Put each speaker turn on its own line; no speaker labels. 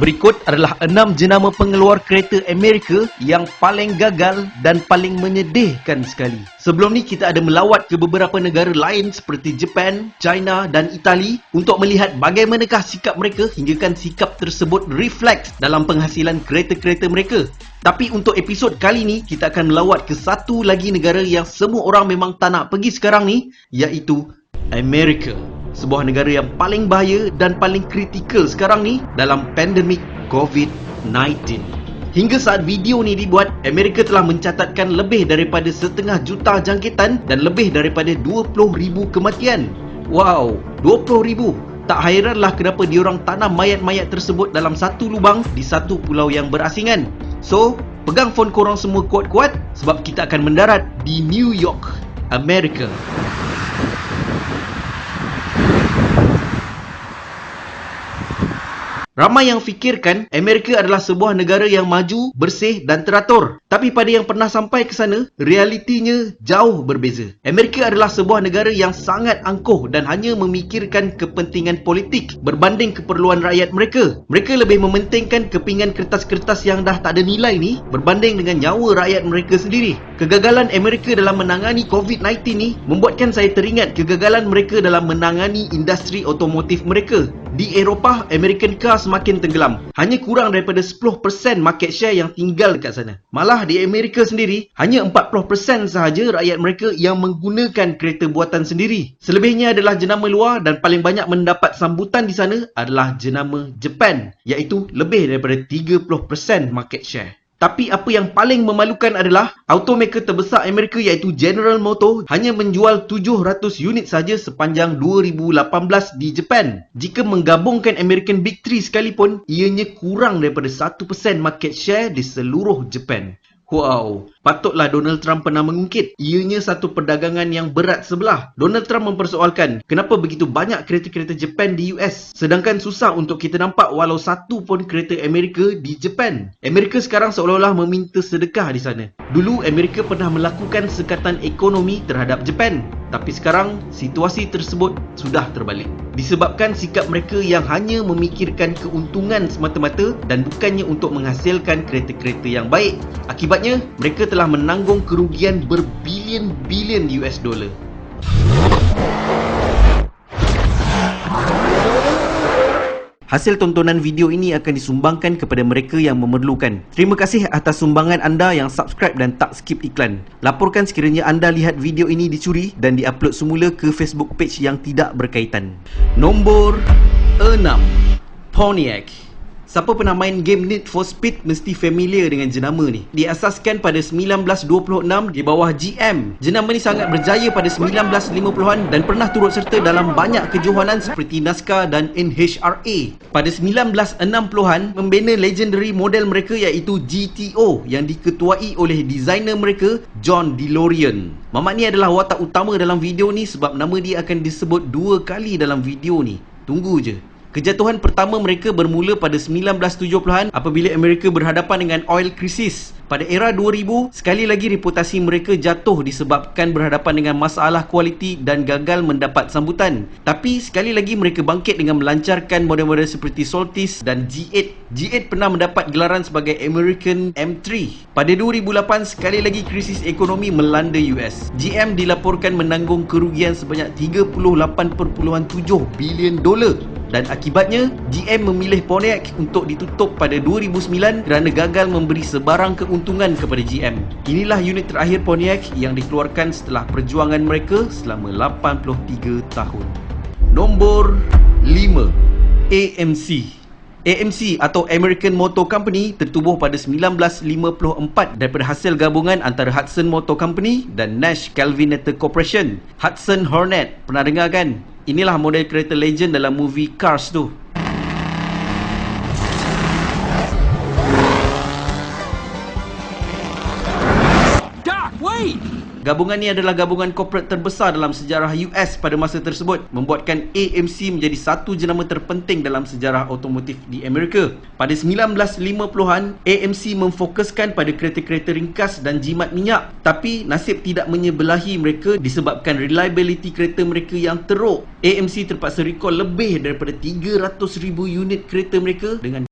Berikut adalah 6 jenama pengeluar kereta Amerika yang paling gagal dan paling menyedihkan sekali. Sebelum ni kita ada melawat ke beberapa negara lain seperti Jepun, China dan Itali untuk melihat bagaimanakah sikap mereka hinggakan sikap tersebut refleks dalam penghasilan kereta-kereta mereka. Tapi untuk episod kali ni kita akan melawat ke satu lagi negara yang semua orang memang tak nak pergi sekarang ni, iaitu Amerika. Sebuah negara yang paling bahaya dan paling kritikal sekarang ni dalam pandemik COVID-19. Hingga saat video ni dibuat, Amerika telah mencatatkan lebih daripada 500,000 jangkitan dan lebih daripada 20,000 kematian. Wow, 20,000. Tak hairanlah kenapa diorang tanam mayat-mayat tersebut dalam satu lubang di satu pulau yang berasingan. So, pegang phone korang semua kuat-kuat sebab kita akan mendarat di New York, Amerika. Ramai yang fikirkan Amerika adalah sebuah negara yang maju, bersih dan teratur. Tapi pada yang pernah sampai ke sana, realitinya jauh berbeza. Amerika adalah sebuah negara yang sangat angkuh dan hanya memikirkan kepentingan politik berbanding keperluan rakyat mereka. Mereka lebih mementingkan kepingan kertas-kertas yang dah tak ada nilai ni berbanding dengan nyawa rakyat mereka sendiri. Kegagalan Amerika dalam menangani COVID-19 ni membuatkan saya teringat kegagalan mereka dalam menangani industri otomotif mereka. Di Eropah, American car semakin tenggelam. Hanya kurang daripada 10% market share yang tinggal dekat sana. Malah di Amerika sendiri, hanya 40% sahaja rakyat mereka yang menggunakan kereta buatan sendiri. Selebihnya adalah jenama luar dan paling banyak mendapat sambutan di sana adalah jenama Jepun, iaitu lebih daripada 30% market share. Tapi apa yang paling memalukan adalah automaker terbesar Amerika iaitu General Motors hanya menjual 700 unit saja sepanjang 2018 di Jepun. Jika menggabungkan American Big Three sekalipun, ianya kurang daripada 1% market share di seluruh Jepun. Wow, patutlah Donald Trump pernah mengungkit. Ianya satu perdagangan yang berat sebelah. Donald Trump mempersoalkan kenapa begitu banyak kereta-kereta Jepun di US, sedangkan susah untuk kita nampak walau satu pun kereta Amerika di Jepun. Amerika sekarang seolah-olah meminta sedekah di sana. Dulu Amerika pernah melakukan sekatan ekonomi terhadap Jepun, tapi sekarang situasi tersebut sudah terbalik. Disebabkan sikap mereka yang hanya memikirkan keuntungan semata-mata dan bukannya untuk menghasilkan kereta-kereta yang baik. Akibatnya, mereka telah menanggung kerugian berbilion-bilion US dollar. Hasil tontonan video ini akan disumbangkan kepada mereka yang memerlukan. Terima kasih atas sumbangan anda yang subscribe dan tak skip iklan. Laporkan sekiranya anda lihat video ini dicuri dan diupload semula ke Facebook page yang tidak berkaitan. Nombor 6. Pontiac. Siapa pernah main game Need for Speed mesti familiar dengan jenama ni. Diasaskan pada 1926 di bawah GM. Jenama ni sangat berjaya pada 1950-an dan pernah turut serta dalam banyak kejohanan seperti NASCAR dan NHRA. Pada 1960-an, membina legendary model mereka iaitu GTO yang diketuai oleh designer mereka, John DeLorean. Mamat ni adalah watak utama dalam video ni sebab nama dia akan disebut 2 kali dalam video ni. Tunggu je. Kejatuhan pertama mereka bermula pada 1970-an apabila Amerika berhadapan dengan oil crisis. Pada era 2000, sekali lagi reputasi mereka jatuh disebabkan berhadapan dengan masalah kualiti dan gagal mendapat sambutan. Tapi sekali lagi mereka bangkit dengan melancarkan model-model seperti Solstice dan G8. G8 pernah mendapat gelaran sebagai American M3. Pada 2008, sekali lagi krisis ekonomi melanda US. GM dilaporkan menanggung kerugian sebanyak 38.7 bilion dolar. Dan akibatnya, GM memilih Pontiac untuk ditutup pada 2009 kerana gagal memberi sebarang keuntungan kepada GM. Inilah unit terakhir Pontiac yang dikeluarkan setelah perjuangan mereka selama 83 tahun. Nombor 5. AMC. AMC atau American Motor Company tertubuh pada 1954 daripada hasil gabungan antara Hudson Motor Company dan Nash Kelvinator Corporation. Hudson Hornet, pernah dengar kan? Inilah model kereta legend dalam movie Cars tu. Doc, wait! Gabungan ni adalah gabungan korporat terbesar dalam sejarah US pada masa tersebut, membuatkan AMC menjadi satu jenama terpenting dalam sejarah otomotif di Amerika. Pada 1950-an, AMC memfokuskan pada kereta-kereta ringkas dan jimat minyak, tapi nasib tidak menyebelahi mereka disebabkan reliability kereta mereka yang teruk. AMC terpaksa recall lebih daripada 300,000 unit kereta mereka dengan